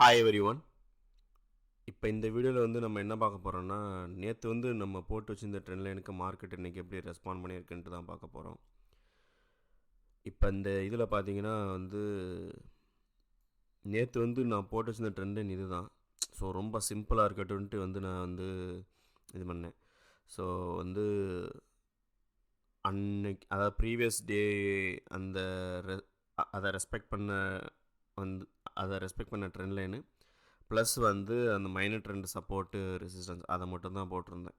Hi everyone. இப்போ இந்த வீடியோவில் வந்து நம்ம என்ன பார்க்க போகிறோம்னா, நேற்று வந்து நம்ம போட்டு வச்சிருந்த ட்ரெண்ட் லைனுக்கு மார்க்கெட் இன்றைக்கி எப்படி ரெஸ்பாண்ட் பண்ணியிருக்குன்ட்டு தான் பார்க்க போகிறோம். இப்போ இந்த இதில் பார்த்தீங்கன்னா வந்து நேற்று வந்து நான் போட்டு வச்சிருந்த ட்ரெண்ட் லைன் இது தான். ஸோ ரொம்ப சிம்பிளாக இருக்கட்டும்ன்ட்டு வந்து நான் வந்து இது பண்ணேன். ஸோ வந்து அன்னைக்கு அதாவது ப்ரீவியஸ் டே அந்த அதை ரெஸ்பெக்ட் பண்ண வந்து ரெஸ்பெக்ட் பண்ண ட்ரெண்ட் லைனு ப்ளஸ் வந்து அந்த மைனர் ட்ரெண்ட் சப்போர்ட்டு ரெசிஸ்டன்ஸ் அதை மட்டும்தான் போட்டிருந்தேன்.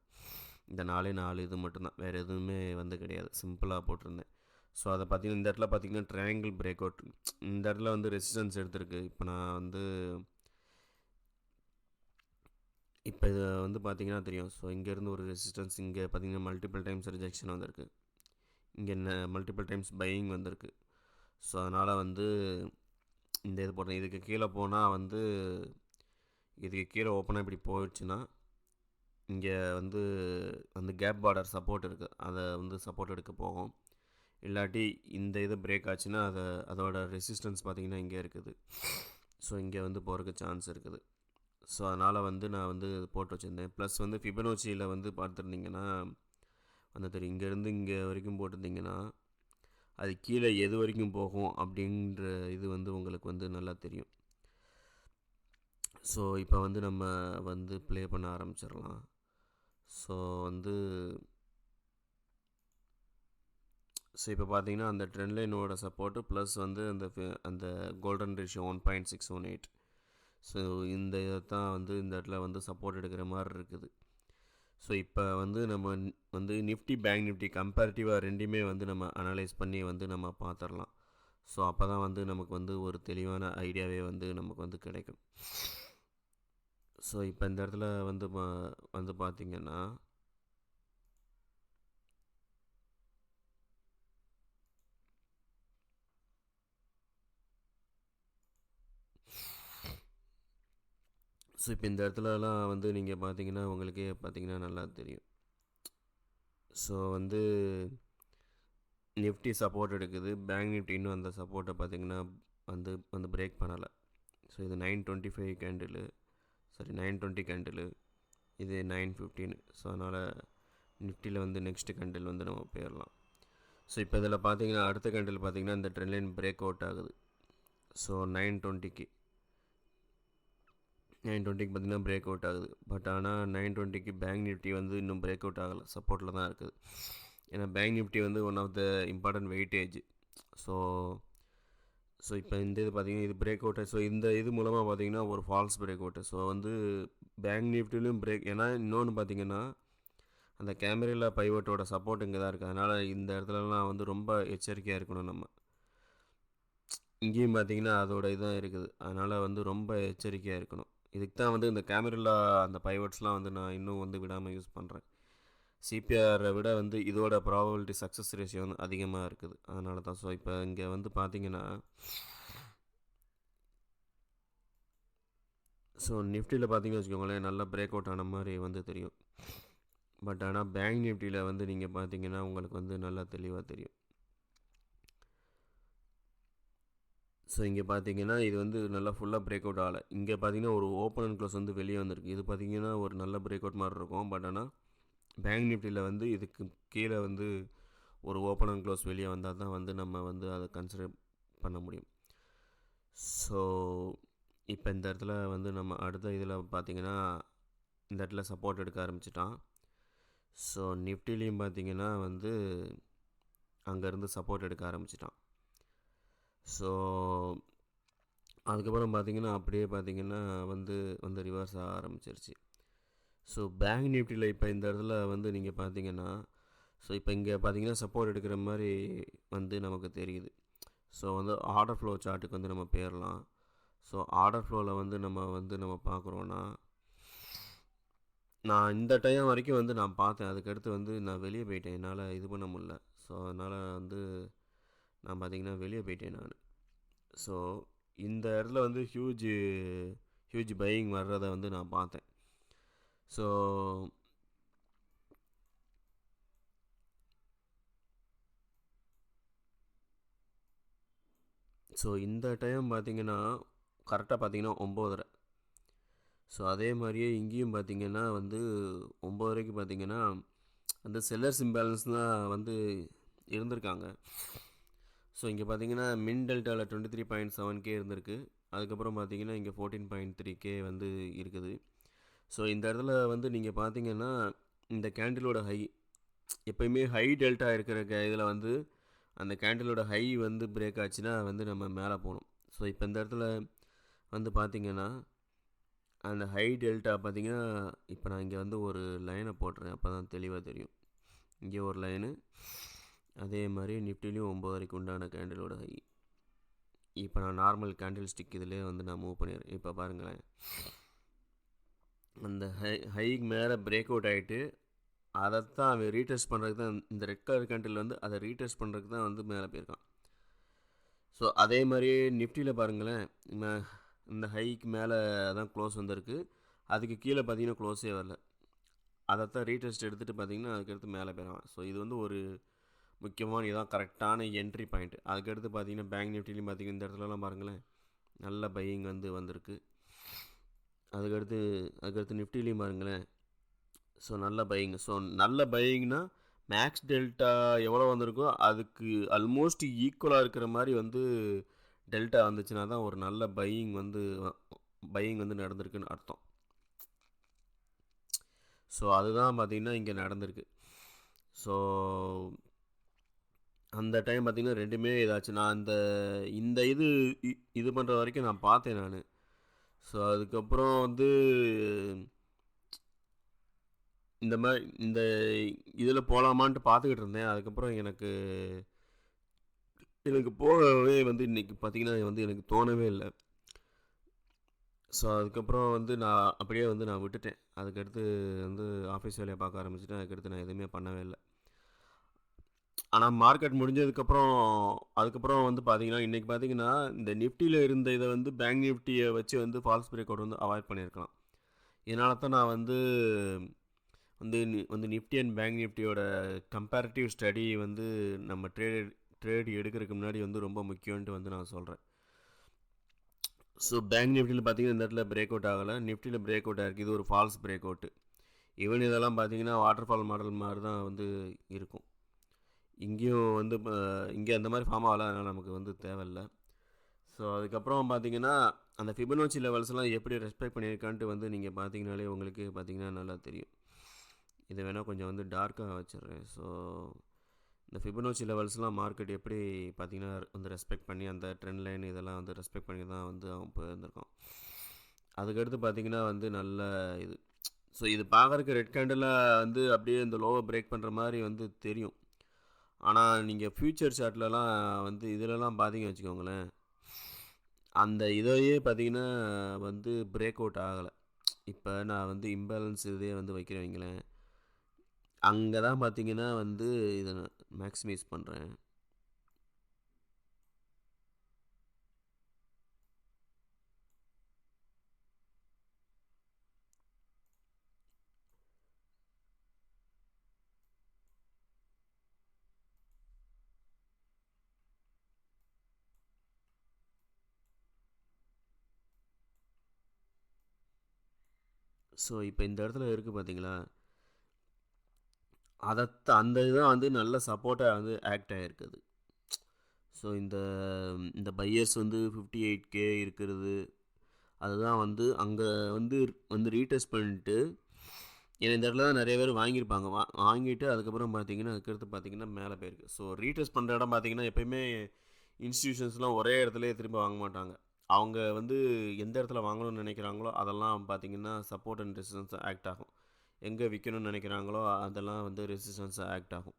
இந்த 4 இது மட்டும்தான், வேறு எதுவுமே வந்து கிடையாது, சிம்பிளாக போட்டிருந்தேன். ஸோ அதை பார்த்தீங்கன்னா இந்த இடத்துல பார்த்தீங்கன்னா ட்ரையாங்கிள் பிரேக் அவுட், இந்த இடத்துல வந்து ரெசிஸ்டன்ஸ் எடுத்திருக்கு. இப்போ நான் வந்து இப்போ இதை வந்து பார்த்தீங்கன்னா தெரியும். ஸோ இங்கேருந்து ஒரு ரெசிஸ்டன்ஸ், இங்கே பார்த்தீங்கன்னா மல்டிபிள் டைம்ஸ் ரிஜெக்ஷன் வந்திருக்கு, இங்கே என்ன மல்டிபிள் டைம்ஸ் பையிங் வந்திருக்கு. ஸோ அதனால் வந்து இந்த இது போட்டேன். இதுக்கு கீழே போனால் வந்து இதுக்கு கீழே ஓப்பனாக இப்படி போயிடுச்சுன்னா இங்கே வந்து அந்த கேப் பார்டர் சப்போர்ட் இருக்குது, அதை வந்து சப்போர்ட் எடுக்க போகும். இல்லாட்டி இந்த இது பிரேக் ஆச்சுன்னா அதோட ரெசிஸ்டன்ஸ் பார்த்திங்கன்னா இங்கே இருக்குது. ஸோ இங்கே வந்து போகிறதுக்கு சான்ஸ் இருக்குது. ஸோ அதனால் வந்து நான் வந்து போட்டு வச்சுருந்தேன். ப்ளஸ் வந்து ஃபிபனோச்சியில் வந்து பார்த்துருந்தீங்கன்னா வந்து தெரியும், இங்கேருந்து இங்கே வரைக்கும் போட்டிருந்தீங்கன்னா அது கீழே எது வரைக்கும் போகும் அப்படின்ற இது வந்து உங்களுக்கு வந்து நல்லா தெரியும். ஸோ இப்போ வந்து நம்ம வந்து ப்ளே பண்ண ஆரம்பிச்சிடலாம். ஸோ வந்து இப்போ பார்த்தீங்கன்னா அந்த ட்ரெண்ட் லைனோட சப்போர்ட்டு ப்ளஸ் வந்து அந்த கோல்டன் ரேஷியோ 1.618. ஸோ இந்த இதை தான் வந்து இந்த இடத்துல வந்து சப்போர்ட் எடுக்கிற மாதிரி இருக்குது. ஸோ இப்போ வந்து நம்ம வந்து நிஃப்டி பேங்க் நிஃப்டி கம்பேரிட்டிவாக ரெண்டுமே வந்து நம்ம அனலைஸ் பண்ணி வந்து நம்ம பார்த்துடலாம். ஸோ அப்போ தான் வந்து நமக்கு வந்து ஒரு தெளிவான ஐடியாவே வந்து நமக்கு வந்து கிடைக்கும். ஸோ இப்போ இந்த இடத்துல வந்து பார்த்திங்கன்னா ஸோ இப்போ இந்த இடத்துலலாம் வந்து நீங்கள் பார்த்தீங்கன்னா உங்களுக்கே பார்த்தீங்கன்னா நல்லா தெரியும். ஸோ வந்து நிஃப்டி சப்போர்ட் எடுக்குது, பேங்க் நிஃப்டி இன்னும் அந்த சப்போர்ட்டை பார்த்தீங்கன்னா வந்து பிரேக் பண்ணலை. ஸோ இது 925 கேண்டிலு, சாரி 920 கேண்டிலு, இது 915. ஸோ அதனால் நிஃப்டியில் வந்து நெக்ஸ்ட்டு கேண்டில் வந்து நம்ம போயிடலாம். ஸோ இப்போ இதில் பார்த்தீங்கன்னா அடுத்த கேண்டில் பார்த்தீங்கன்னா இந்த ட்ரெண்ட் லைன் பிரேக் அவுட் ஆகுது. ஸோ 920க்கு பார்த்தீங்கன்னா பிரேக் அவுட் ஆகுது. பட் ஆனால் 920க்கு பேங்க் நிஃப்டி வந்து இன்னும் பிரேக் அவுட் ஆகலை, சப்போர்ட்டில் தான் இருக்குது. ஏன்னா பேங்க் நிஃப்டி வந்து one of the important weightage. So இப்போ இந்த இது பார்த்திங்கன்னா இது பிரேக் அவுட்டு. ஸோ இந்த இது மூலமாக பார்த்திங்கன்னா ஒரு ஃபால்ஸ் பிரேக் அவுட்டு. ஸோ வந்து பேங்க் நிஃப்டிலையும் பிரேக், ஏன்னா இன்னொன்று பார்த்திங்கன்னா அந்த கேமரா பைவட்டோட சப்போர்ட் இங்கே தான் இருக்குது. அதனால் இந்த இடத்துலலாம் வந்து ரொம்ப எச்சரிக்கையாக இருக்கணும் நம்ம. இங்கேயும் பார்த்திங்கன்னா அதோட இதுதான் இருக்குது, அதனால் வந்து ரொம்ப எச்சரிக்கையாக இருக்கணும். இதுக்கு தான் வந்து இந்த கேமரா அந்த பைவட்ஸ்லாம் வந்து நான் இன்னும் வந்து விடாமல் யூஸ் பண்ணுறேன். சிபிஆரை விட வந்து இதோட ப்ராபபிலிட்டி சக்ஸஸ் ரேஷியோ வந்து அதிகமாக இருக்குது, அதனால தான். ஸோ இப்போ இங்கே வந்து பார்த்தீங்கன்னா ஸோ நிஃப்டியில் பார்த்தீங்கன்னு வச்சுக்கோங்களேன், நல்லா பிரேக் அவுட் ஆன மாதிரி வந்து தெரியும். பட் ஆனால் பேங்க் நிஃப்டியில் வந்து நீங்கள் பார்த்தீங்கன்னா உங்களுக்கு வந்து நல்லா தெளிவாக தெரியும். ஸோ இங்கே பார்த்தீங்கன்னா இது வந்து நல்லா ஃபுல்லாக பிரேக் அவுட் ஆகலை. இங்கே பார்த்தீங்கன்னா ஒரு ஓப்பன் அண்ட் க்ளோஸ் வந்து வெளியே வந்திருக்கு. இது பார்த்தீங்கன்னா ஒரு நல்ல பிரேக் அவுட் மாதிரி இருக்கும். பட் ஆனால் பேங்க் நிஃப்டியில் வந்து இதுக்கு கீழே வந்து ஒரு ஓப்பன் அண்ட் க்ளோஸ் வெளியே வந்தால் தான் வந்து நம்ம வந்து அதை கன்சிடர் பண்ண முடியும். ஸோ இப்போ இந்த இடத்துல வந்து நம்ம அடுத்த இதில் பார்த்திங்கன்னா இந்த இடத்துல சப்போர்ட் எடுக்க ஆரம்பிச்சிட்டான். ஸோ நிஃப்டிலையும் பார்த்திங்கன்னா வந்து அங்கேருந்து சப்போர்ட் எடுக்க ஆரம்பிச்சிட்டான். ஸோ அதுக்கப்புறம் பார்த்திங்கன்னா அப்படியே பார்த்திங்கன்னா வந்து ரிவர்ஸ் ஆக ஆரம்பிச்சிருச்சு. ஸோ பேங்க் நிஃப்டியில் இப்போ இந்த இடத்துல வந்து நீங்கள் பார்த்தீங்கன்னா ஸோ இப்போ இங்கே பார்த்தீங்கன்னா சப்போர்ட் எடுக்கிற மாதிரி வந்து நமக்கு தெரியுது. ஸோ வந்து ஆர்டர் ஃப்ளோ சார்ட்டுக்கு வந்து நம்ம போயிடலாம். ஸோ ஆர்டர் ஃப்ளோவில் வந்து நம்ம பார்க்குறோன்னா, நான் இந்த டைம் வரைக்கும் வந்து நான் பார்த்தேன், அதுக்கடுத்து வந்து நான் வெளியே போயிட்டேன், என்னால் இது பண்ண முடியல. ஸோ அதனால் வந்து நான் பார்த்திங்கன்னா வெளியே போயிட்டேன் நான். ஸோ இந்த இடத்துல வந்து ஹியூஜ் பையிங் வர்றதை வந்து நான் பார்த்தேன். ஸோ இந்த டைம் பார்த்திங்கன்னா கரெக்டாக பார்த்தீங்கன்னா 9:30. ஸோ அதே மாதிரியே இங்கேயும் பார்த்தீங்கன்னா வந்து 9:30க்கு பார்த்தீங்கன்னா அந்த செல்லர்ஸ் இம்பேலன்ஸ் தான் வந்து இருந்திருக்காங்க. ஸோ இங்கே பார்த்தீங்கன்னா மின் டெல்டாவில் 23.7K இருந்திருக்கு. அதுக்கப்புறம் பார்த்தீங்கன்னா இங்கே 14.3K வந்து இருக்குது. ஸோ இந்த இடத்துல வந்து நீங்கள் பார்த்தீங்கன்னா இந்த கேண்டிலோட ஹை எப்போயுமே ஹை டெல்டா இருக்கிற இதில் வந்து அந்த கேண்டிலோட ஹை வந்து பிரேக் ஆச்சுன்னா வந்து நம்ம மேலே போகணும். ஸோ இப்போ இந்த இடத்துல வந்து பார்த்தீங்கன்னா அந்த ஹை டெல்டா பார்த்தீங்கன்னா இப்போ நான் இங்கே வந்து ஒரு லைனை போட்டுறேன், அப்போ தான் தெளிவாக தெரியும். இங்கே ஒரு லைனு, அதே மாதிரி நிஃப்டிலையும் 9:30க்கு உண்டான கேண்டிலோட ஹை. இப்போ நான் நார்மல் கேண்டில் ஸ்டிக் இதிலே வந்து நான் மூவ் பண்ணிடுறேன். இப்போ பாருங்களேன், அந்த ஹைக்கு மேலே பிரேக் அவுட் ஆகிட்டு அதைத்தான் அவன் ரீடெஸ்ட் பண்ணுறதுக்கு தான் இந்த ரெட் கலர் கேண்டில் வந்து அதை ரீடெஸ்ட் பண்ணுறதுக்கு தான் வந்து மேலே போயிருக்கான். ஸோ அதே மாதிரியே நிஃப்டியில் பாருங்களேன், இந்த ஹைக்கு மேலே தான் க்ளோஸ் வந்திருக்கு, அதுக்கு கீழே பார்த்தீங்கன்னா க்ளோஸே வரல. அதைத்தான் ரீடெஸ்ட் எடுத்துகிட்டு பார்த்தீங்கன்னா அதுக்கடுத்து மேலே போயிடலாம். ஸோ இது வந்து ஒரு முக்கியமான இதான் கரெக்டான என்ட்ரி பாயிண்ட். அதுக்கடுத்து பார்த்தீங்கன்னா பேங்க் நிஃப்டிலையும் பார்த்தீங்கன்னா இந்த இடத்துலலாம் பாருங்களேன் நல்ல பையிங் வந்து வந்திருக்கு. அதுக்கடுத்து நிஃப்டிலையும் பாருங்களேன், ஸோ நல்ல பையிங். ஸோ நல்ல பையிங்னா மேக்ஸ் டெல்டா எவ்வளோ வந்திருக்கோ அதுக்கு ஆல்மோஸ்ட் ஈக்குவலாக இருக்கிற மாதிரி வந்து டெல்டா வந்துச்சுன்னா தான் ஒரு நல்ல பையிங் வந்து நடந்திருக்குன்னு அர்த்தம். ஸோ அதுதான் பார்த்திங்கன்னா இங்கே நடந்திருக்கு. ஸோ அந்த டைம் பார்த்திங்கன்னா ரெண்டுமே இதாச்சு. நான் இந்த இது பண்ணுற வரைக்கும் நான் பார்த்தேன் நான். ஸோ அதுக்கப்புறம் வந்து இந்த மாதிரி இந்த இதில் போகலாமான்ட்டு பார்த்துக்கிட்டு இருந்தேன். அதுக்கப்புறம் எனக்கு போகவே வந்து இன்றைக்கி பார்த்திங்கன்னா வந்து எனக்கு தோணவே இல்லை. ஸோ அதுக்கப்புறம் வந்து நான் அப்படியே வந்து நான் விட்டுட்டேன். அதுக்கடுத்து வந்து ஆஃபீஸ் வேலையை பார்க்க ஆரம்பிச்சிட்டேன். அதுக்கடுத்து நான் எதுவுமே பண்ணவே இல்லை. ஆனால் மார்க்கெட் அதுக்கப்புறம் வந்து பார்த்தீங்கன்னா இன்றைக்கி பார்த்தீங்கன்னா இந்த நிஃப்டியில் இருந்த இதை வந்து பேங்க் நிஃப்டியை வச்சு வந்து ஃபால்ஸ் பிரேக் அவுட் வந்து அவாய்ட் பண்ணியிருக்கலாம். இதனால தான் நான் வந்து நிஃப்டி அண்ட் பேங்க் நிஃப்டியோட கம்பேரிட்டிவ் ஸ்டடி வந்து நம்ம ட்ரேட் எடுக்கிறதுக்கு முன்னாடி வந்து ரொம்ப முக்கியம்ன்ட்டு வந்து நான் சொல்கிறேன். ஸோ பேங்க் நிஃப்டியில் பார்த்தீங்கன்னா இந்த இடத்துல பிரேக் அவுட் ஆகலை, நிஃப்டியில் பிரேக் அவுட் ஆகிருக்கு. இது ஒரு ஃபால்ஸ் பிரேக் அவுட்டு. ஈவன் இதெல்லாம் பார்த்தீங்கன்னா வாட்டர் ஃபால் மாடல் மாதிரி தான் வந்து இருக்கும். இங்கேயும் வந்து இங்கே அந்த மாதிரி ஃபார்ம் ஆகலை, அதனால் நமக்கு வந்து தேவையில்லை. ஸோ அதுக்கப்புறம் பார்த்தீங்கன்னா அந்த ஃபிபனோச்சி லெவல்ஸ்லாம் எப்படி ரெஸ்பெக்ட் பண்ணியிருக்கான்ட்டு வந்து நீங்கள் பார்த்தீங்கனாலே உங்களுக்கு பார்த்தீங்கன்னா நல்லா தெரியும். இதை வேணால் கொஞ்சம் வந்து டார்க்காக வச்சிடுறேன். ஸோ இந்த ஃபிபனோச்சி லெவல்ஸ்லாம் மார்க்கெட் எப்படி பார்த்தீங்கன்னா வந்து ரெஸ்பெக்ட் பண்ணி அந்த ட்ரெண்ட் லைன் இதெல்லாம் வந்து ரெஸ்பெக்ட் பண்ணி தான் வந்து அவன் போயிருந்திருக்கான். அதுக்கடுத்து பார்த்தீங்கன்னா வந்து நல்ல இது. ஸோ இது பார்க்குறக்கு ரெட் கேண்டிலாக வந்து அப்படியே இந்த லோவை பிரேக் பண்ணுற மாதிரி வந்து தெரியும். ஆனால் நீங்கள் ஃப்யூச்சர் சார்ட்லலாம் வந்து இதிலலாம் பார்த்தீங்க வச்சுக்கோங்களேன், அந்த இதையே பார்த்தீங்கன்னா வந்து பிரேக் அவுட் ஆகலை. இப்போ நான் வந்து இம்பேலன்ஸ் இதே வந்து வைக்கிறேன் வைங்களேன், அங்கே தான் பார்த்தீங்கன்னா வந்து இதை நான் மேக்ஸிமைஸ் பண்ணுறேன். ஸோ இப்போ இந்த இடத்துல இருக்குது பார்த்தீங்களா, அந்த இதுதான் வந்து நல்ல சப்போர்ட்டாக வந்து ஆக்ட் ஆகிருக்குது. ஸோ இந்த பையர்ஸ் வந்து 58K இருக்கிறது, அதுதான் வந்து அங்கே வந்து ரீடெஸ்ட் பண்ணிட்டு, ஏன்னா இந்த இடத்துல தான் நிறைய பேர் வாங்கியிருப்பாங்க. வாங்கிட்டு அதுக்கப்புறம் பார்த்தீங்கன்னா அதுக்கடுத்து பார்த்தீங்கன்னா மேலே போயிருக்கு. ஸோ ரீடெஸ்ட் பண்ணுற இடம் பார்த்தீங்கன்னா எப்போயுமே இன்ஸ்டியூஷன்ஸ்லாம் ஒரே இடத்துலையே திரும்ப வாங்க மாட்டாங்க. அவங்க வந்து எந்த இடத்துல வாங்கணும்னு நினைக்கிறாங்களோ அதெல்லாம் பார்த்தீங்கன்னா சப்போர்ட் அண்ட் ரெசிஸ்டன்ஸ் ஆக்ட் ஆகும். எங்கே விற்கணும்னு நினைக்கிறாங்களோ அதெல்லாம் வந்து ரெசிஸ்டன்ஸ் ஆக்ட் ஆகும்.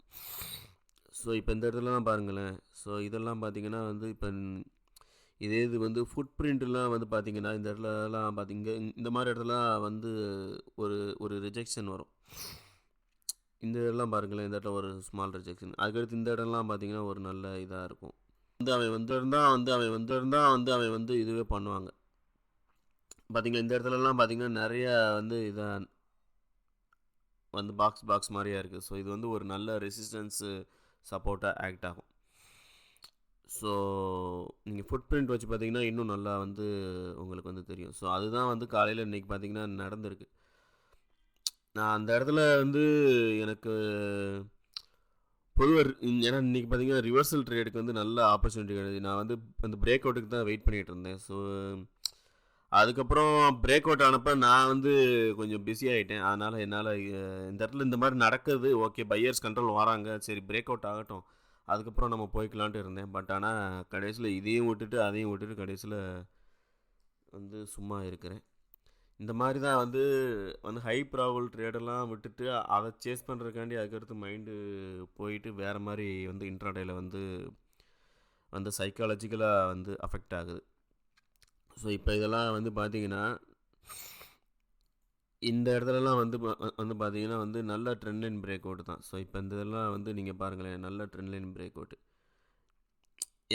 ஸோ இப்போ இந்த இடத்துலலாம் பாருங்களேன், ஸோ இதெல்லாம் பார்த்தீங்கன்னா வந்து இப்போ இது வந்து ஃபுட் பிரிண்ட்லாம் வந்து பார்த்தீங்கன்னா இந்த இடத்துலலாம் இந்த மாதிரி இடத்துலலாம் வந்து ஒரு ரிஜெக்ஷன் வரும். இந்த இடம்லாம் பாருங்களேன், இந்த இடத்துல ஒரு ஸ்மால் ரிஜெக்ஷன். அதுக்கடுத்து இந்த இடம்லாம் பார்த்தீங்கன்னா ஒரு நல்ல இதாக இருக்கும். அவன் வந்து இதுவே பண்ணுவாங்க பார்த்தீங்களா. இந்த இடத்துலலாம் பார்த்தீங்கன்னா நிறைய வந்து இதாக வந்து பாக்ஸ் மாதிரியாக இருக்குது. ஸோ இது வந்து ஒரு நல்ல ரெசிஸ்டன்ஸு சப்போர்ட்டாக ஆக்ட் ஆகும். ஸோ நீங்கள் ஃபுட் பிரிண்ட் வச்சு பார்த்தீங்கன்னா இன்னும் நல்லா வந்து உங்களுக்கு வந்து தெரியும். ஸோ அதுதான் வந்து காலையில் இன்றைக்கி பார்த்தீங்கன்னா நடந்திருக்கு. நான் அந்த இடத்துல வந்து எனக்கு பொதுவாக ஏன்னா இன்றைக்கி பார்த்தீங்கன்னா ரிவர்சல் ட்ரேடுக்கு வந்து நல்ல ஆப்பர்ச்சுனிட்டி கிடையாது. நான் வந்து அந்த பிரேக் அவுட்டுக்கு தான் வெயிட் பண்ணிகிட்டு இருந்தேன். ஸோ அதுக்கப்புறம் பிரேக் அவுட் ஆனப்போ நான் வந்து கொஞ்சம் பிஸி ஆகிட்டேன். அதனால் என்னால் இந்த இடத்துல இந்த மாதிரி நடக்குது, ஓகே பையர்ஸ் கண்ட்ரோல் வராங்க, சரி பிரேக் அவுட் ஆகட்டும், அதுக்கப்புறம் நம்ம போய்க்கலான்ட்டு இருந்தேன். பட் ஆனால் கடைசியில் இதையும் விட்டுட்டு அதையும் விட்டுட்டு கடைசியில் வந்து சும்மா இருக்கிறேன். இந்த மாதிரி தான் வந்து ஹை ப்ராபல் ட்ரேடெல்லாம் விட்டுட்டு அதை சேஸ் பண்ணுறதுக்காண்டி அதுக்கடுத்து மைண்டு போயிட்டு வேறு மாதிரி வந்து இன்ட்ராடேயில் வந்து சைக்காலஜிக்கலாக வந்து அஃபெக்ட் ஆகுது. ஸோ இப்போ இதெல்லாம் வந்து பார்த்தீங்கன்னா இந்த இடத்துலலாம் வந்து பார்த்தீங்கன்னா வந்து நல்ல ட்ரெண்ட் லைன் பிரேக் அவுட் தான். ஸோ இப்போ இந்த இதெல்லாம் வந்து நீங்கள் பாருங்களேன், நல்ல ட்ரெண்ட் லைன் பிரேக் அவுட்.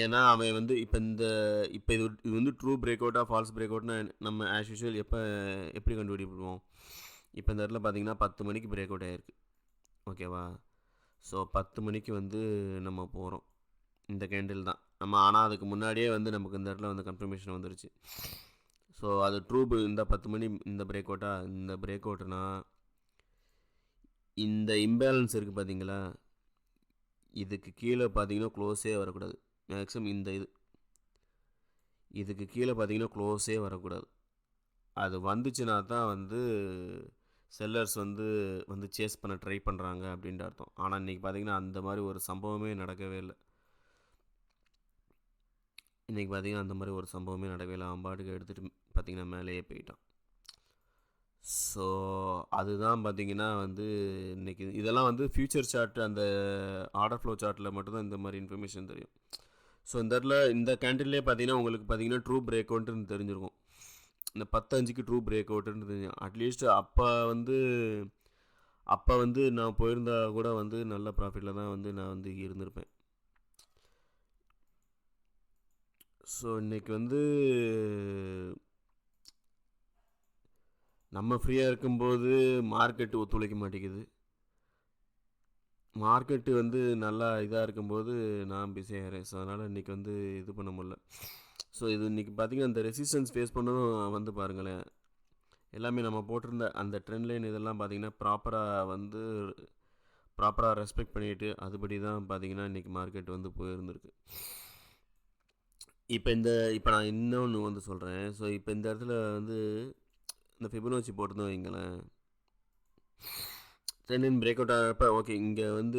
ஏன்னா அவன் வந்து இப்போ இது வந்து ட்ரூ பிரேக் அவுட்டா ஃபால்ஸ் பிரேக் அவுட்னா நம்ம ஆஸ் யூஷுவல் எப்படி கண்டுபிடிப்போம்? இப்போ இந்த இடத்துல பார்த்தீங்கன்னா 10 மணிக்கு பிரேக் அவுட் ஆகிருக்கு, ஓகேவா? ஸோ 10 மணிக்கு வந்து நம்ம போகிறோம், இந்த கேண்டில் தான் நம்ம. ஆனால் அதுக்கு முன்னாடியே வந்து நமக்கு இந்த இடத்துல வந்து கன்ஃபர்மேஷன் வந்துருச்சு. ஸோ அது ட்ரூ இந்த 10 மணி இந்த பிரேக் அவுட்டா, இந்த பிரேக் அவுட்னா இந்த இம்பேலன்ஸ் இருக்குது பார்த்தீங்களா, இதுக்கு கீழே பார்த்தீங்கன்னா க்ளோஸே வரக்கூடாது. மேக்ஸிமம் இதுக்கு கீழே பார்த்தீங்கன்னா க்ளோஸே வரக்கூடாது. அது வந்துச்சுன்னா தான் வந்து செல்லர்ஸ் வந்து சேஸ் பண்ண ட்ரை பண்ணுறாங்க அப்படின்ற அர்த்தம். ஆனால் இன்றைக்கி பார்த்தீங்கன்னா அந்த மாதிரி ஒரு சம்பவமே நடக்கவே இல்லை. இன்றைக்கி பார்த்தீங்கன்னா அந்த மாதிரி ஒரு சம்பவமே நடக்கவே இல்லை. அவன் பாட்டுக்கு எடுத்துகிட்டு பார்த்தீங்கன்னா மேலேயே போயிட்டான். ஸோ அதுதான் பார்த்தீங்கன்னா வந்து இன்றைக்கி இதெல்லாம் வந்து ஃபியூச்சர் சார்ட், அந்த ஆர்டர் ஃப்ளோ சார்ட்டில் மட்டும்தான் இந்த மாதிரி இன்ஃபர்மேஷன் தெரியும். ஸோ இந்த இடத்துல இந்த கேண்டில்லே பார்த்தீங்கன்னா உங்களுக்கு பார்த்தீங்கன்னா ட்ரூ பிரேக் அவுட்டுன்னு தெரிஞ்சிருக்கும். இந்த 10:05க்கு ட்ரூ பிரேக் அவுட்டுன்னு தெரியும். அட்லீஸ்ட் அப்போ வந்து நான் போயிருந்தா கூட வந்து நல்ல ப்ராஃபிட்டில் தான் வந்து நான் வந்து இருந்திருப்பேன். ஸோ இன்றைக்கி வந்து நம்ம ஃப்ரீயாக இருக்கும்போது மார்க்கெட்டு ஒத்துழைக்க மாட்டேங்குது. மார்க்கெட்டு வந்து நல்லா இதாக இருக்கும்போது நான் பிஸியாகிறேன். ஸோ அதனால் இன்றைக்கி வந்து இது பண்ண முடியல. ஸோ இது இன்றைக்கி பார்த்திங்கன்னா இந்த ரெசிஸ்டன்ஸ் ஃபேஸ் பண்ணதும் வந்து பாருங்களேன், எல்லாமே நம்ம போட்டிருந்த அந்த ட்ரெண்ட் லைன் இதெல்லாம் பார்த்திங்கன்னா ப்ராப்பராக ரெஸ்பெக்ட் பண்ணிவிட்டு அதுபடி தான் பார்த்திங்கன்னா இன்றைக்கி மார்க்கெட் வந்து போயிருந்துருக்கு. இப்போ நான் இன்னொன்று வந்து சொல்கிறேன். ஸோ இப்போ இந்த இடத்துல வந்து இந்த ஃபிபனோச்சி போட்டிருந்தோம் வைங்களேன், ட்ரெண்ட் லைன் பிரேக் அவுட் ஆகிறப்ப ஓகே இங்கே வந்து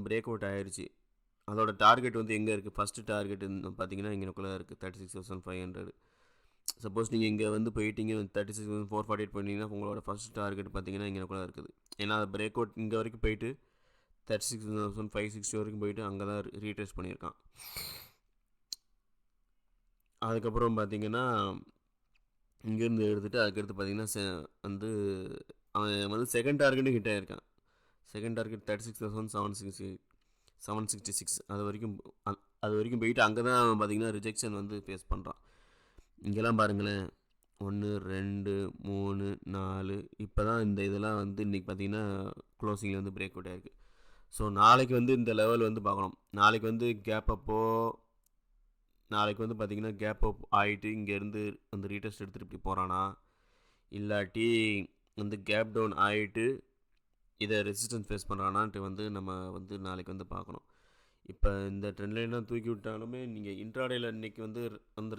பிரேக் அவுட் ஆயிடுச்சு. அதோட டார்கெட் வந்து எங்கே இருக்குது? ஃபஸ்ட்டு டார்கெட் பார்த்தீங்கன்னா இங்கேக்குள்ளே இருக்குது 36,500. சப்போஸ் நீங்கள் இங்கே வந்து போயிட்டீங்க 36,448 பண்ணிங்கன்னா உங்களோட ஃபஸ்ட் டார்கெட் பார்த்தீங்கன்னா இங்கேக்குள்ளே இருக்குது. ஏன்னா அது பிரேக் அவுட் இங்கே வரைக்கும் போயிட்டு 36,560 வரைக்கும் போயிட்டு அங்கே தான் ரீட்ரேஸ் பண்ணியிருக்கான். அதுக்கப்புறம் பார்த்தீங்கன்னா இங்கேருந்து எடுத்துகிட்டு அதுக்கடுத்து பார்த்தீங்கன்னா அவன் வந்து செகண்ட் டார்கெட்டும் ஹிட் ஆகிருக்கான். செகண்ட் டார்கெட் 36,766 அது வரைக்கும் போயிட்டு அங்கே தான் பார்த்தீங்கன்னா ரிஜெக்ஷன் வந்து ஃபேஸ் பண்ணுறான். இங்கெல்லாம் பாருங்களேன், 1 2 3 4 இப்போ தான் இந்த இதெல்லாம் வந்து இன்றைக்கி பார்த்தீங்கன்னா க்ளோசிங்கில் வந்து பிரேக் அவுட் ஆகிருக்கு. ஸோ நாளைக்கு வந்து இந்த லெவல் வந்து பார்க்கணும். நாளைக்கு வந்து நாளைக்கு வந்து பார்த்திங்கன்னா கேப் அப் ஆகிட்டு இங்கேருந்து வந்து ரீடெஸ்ட் எடுத்துகிட்டு இப்படி போகிறானா, இல்லாட்டி வந்து கேப் டவுன் ஆகிட்டு இதை ரெசிஸ்டன்ஸ் ஃபேஸ் பண்ணுறானான்ட்டு வந்து நம்ம வந்து நாளைக்கு வந்து பார்க்கணும். இப்போ இந்த ட்ரெண்ட் லைன்லாம் தூக்கி விட்டாலுமே நீங்கள் இன்ட்ராடேயில் இன்றைக்கி வந்து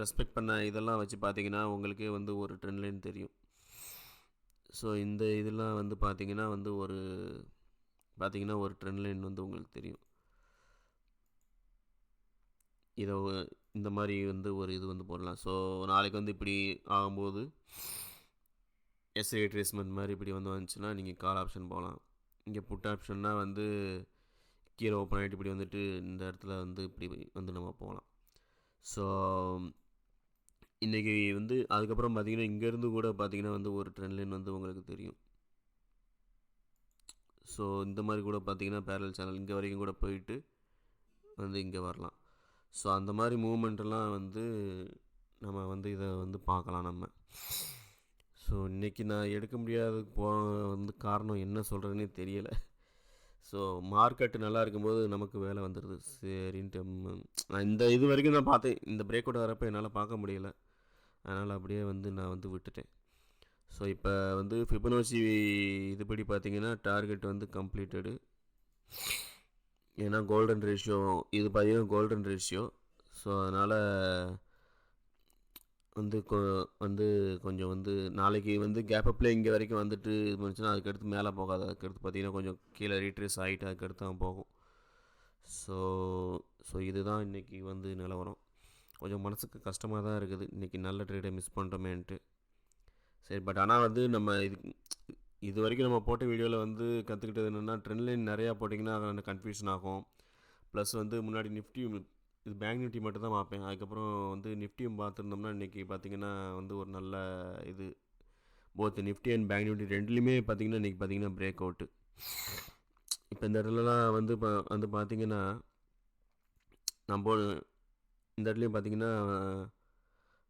ரெஸ்பெக்ட் பண்ண இதெல்லாம் வச்சு பார்த்தீங்கன்னா உங்களுக்கே வந்து ஒரு ட்ரெண்ட் லைன் தெரியும். ஸோ இந்த இதெல்லாம் வந்து பார்த்தீங்கன்னா வந்து ஒரு ட்ரெண்ட் லைன் வந்து உங்களுக்கு தெரியும். இதை இந்த மாதிரி வந்து ஒரு இது வந்து போடலாம். ஸோ நாளைக்கு வந்து இப்படி ஆகும்போது எஸ்ஐ ட்ரேஸ்மெண்ட் மாதிரி இப்படி வந்து வந்துச்சுன்னா நீங்கள் கால் ஆப்ஷன் போகலாம். இங்கே புட் ஆப்ஷன்னா வந்து கீழே ஓப்பன் ஆகிட்டு இப்படி வந்துட்டு இந்த இடத்துல வந்து இப்படி வந்து நம்ம போகலாம். ஸோ இன்றைக்கி வந்து அதுக்கப்புறம் பார்த்திங்கன்னா இங்கேருந்து கூட பார்த்திங்கன்னா வந்து ஒரு ட்ரெண்ட் லைன் வந்து உங்களுக்கு தெரியும். ஸோ இந்த மாதிரி கூட பார்த்திங்கன்னா பேரல் சேனல் இங்கே வரைக்கும் கூட போயிட்டு வந்து இங்கே வரலாம். ஸோ அந்த மாதிரி மூமெண்ட்டெல்லாம் வந்து நம்ம வந்து இதை வந்து பார்க்கலாம் நம்ம. ஸோ இன்றைக்கி நான் எடுக்க முடியாத வந்து காரணம் என்ன சொல்கிறதுனே தெரியலை. ஸோ மார்க்கெட் நல்லா இருக்கும்போது நமக்கு வேலை வந்துடுது. சரின்ட்டு நான் இந்த இது வரைக்கும் தான் பார்த்தேன். இந்த பிரேக் அவுட் வரப்போ என்னால் பார்க்க முடியல. அதனால் அப்படியே நான் விட்டுட்டேன். ஸோ இப்போ ஃபிபனாச்சி இதுபடி பார்த்தீங்கன்னா டார்கெட் கம்ப்ளீட்டடு. ஏன்னா கோல்டன் ரேஷியோ இது பார்த்தீங்கன்னா கோல்டன் ரேஷியோ. ஸோ அதனால் கொஞ்சம் நாளைக்கு கேப் அப்பில் இங்கே வரைக்கும் வந்துட்டு இது பண்ணிச்சுன்னா அதுக்கடுத்து மேலே போகாது. அதுக்கடுத்து பார்த்தீங்கன்னா கொஞ்சம் கீழே ரீட்ரேஸ் ஆகிட்டு அதுக்கடுத்து தான் போகும். ஸோ ஸோ இதுதான் இன்றைக்கி நிலவரம். கொஞ்சம் மனசுக்கு கஷ்டமாக தான் இருக்குது, இன்றைக்கி நல்ல ட்ரேடை மிஸ் பண்ணிட்டோமேன்ட்டு. சரி, பட் ஆனால் நம்ம இது வரைக்கும் நம்ம போட்ட வீடியோவில் கற்றுக்கிட்டது என்னென்னா, ட்ரெண்ட் லைன் நிறையா போட்டிங்கன்னா அதில் கன்ஃபியூஷன் ஆகும். ப்ளஸ் முன்னாடி நிஃப்டி இது பேங்க் நிஃப்டி மட்டும் தான் பார்ப்பேன். அதுக்கப்புறம் நிஃப்டியும் பார்த்துருந்தோம்னா இன்றைக்கி பார்த்திங்கன்னா ஒரு நல்ல இது both Nifty and bank Nifty ரெண்டுலேயுமே பார்த்திங்கன்னா இன்றைக்கி பார்த்திங்கன்னா பிரேக் அவுட்டு. இப்போ இந்த இடத்துலலாம் இப்போ பார்த்திங்கன்னா நம்ம இந்த இடத்துலையும் பார்த்திங்கன்னா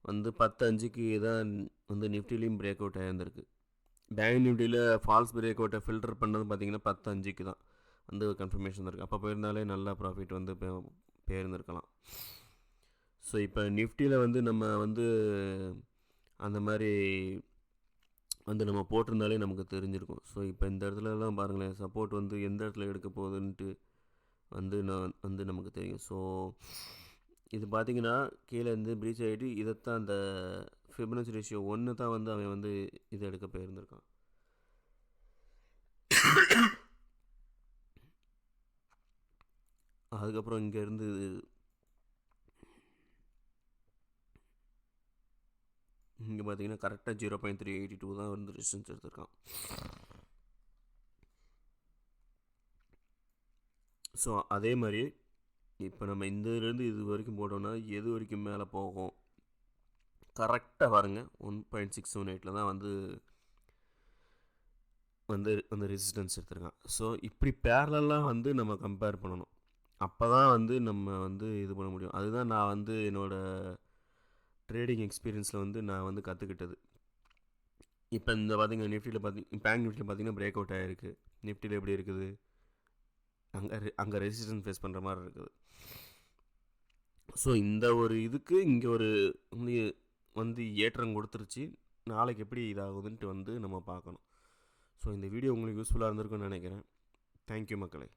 10:05க்கு தான் நிஃப்டிலையும் பிரேக் அவுட் ஆகிருந்திருக்கு. பேங்க் நிஃப்டியில் ஃபால்ஸ் பிரேக் அவுட்டை ஃபில்டர் பண்ணது பார்த்திங்கன்னா 10:05க்கு தான் கன்ஃபர்மேஷன் இருக்குது. அப்போ போயிருந்தாலே நல்லா ப்ராஃபிட் போயிருந்துருக்கலாம். ஸோ இப்போ நிஃப்டியில் நம்ம அந்த மாதிரி நம்ம போட்டிருந்தாலே நமக்கு தெரிஞ்சிருக்கும். ஸோ இப்போ இந்த இடத்துலலாம் பாருங்களேன், சப்போர்ட் எந்த இடத்துல எடுக்க போகுதுன்ட்டு நான் நமக்கு தெரியும். ஸோ இது பார்த்திங்கன்னா கீழே ப்ரீச் ஆகிட்டு இதைத்தான் அந்த ஃபிபனாச்சி ரேஷியோ 1 தான் அவன் இதை எடுக்க போயிருந்திருக்கான். அதுக்கப்புறம் இங்கேருந்து இங்கே பார்த்தீங்கன்னா கரெக்டாக 0.382 தான் ரெசிஸ்டன்ஸ் எடுத்திருக்கான். ஸோ அதே மாதிரி இப்போ நம்ம இந்த இதுலேருந்து இது வரைக்கும் போட்டோம்னா எது வரைக்கும் மேலே போகும் கரெக்டாக பாருங்கள். 1.678 தான் அந்த ரெசிஸ்டன்ஸ் எடுத்திருக்கான். ஸோ இப்படி பேரலாக நம்ம கம்பேர் பண்ணணும். அப்போ தான் நம்ம இது பண்ண முடியும். அதுதான் நான் என்னோடய ட்ரேடிங் எக்ஸ்பீரியன்ஸில் நான் கற்றுக்கிட்டது. இப்போ இந்த பார்த்திங்கன்னா நிஃப்டியில் பேங்க் நிஃப்டியில் பார்த்திங்கன்னா பிரேக் அவுட் ஆகிருக்கு. நிஃப்டியில் எப்படி இருக்குது, அங்கே ரெசிஸ்டன்ஸ் ஃபேஸ் பண்ணுற மாதிரி இருக்குது. ஸோ இந்த ஒரு இதுக்கு இங்கே ஒரு ஏற்றம் கொடுத்துருச்சு. நாளைக்கு எப்படி இதாகுதுன்ட்டு நம்ம பார்க்கணும். ஸோ இந்த வீடியோ உங்களுக்கு யூஸ்ஃபுல்லாக இருந்திருக்குன்னு நினைக்கிறேன். தேங்க்யூ மக்களே.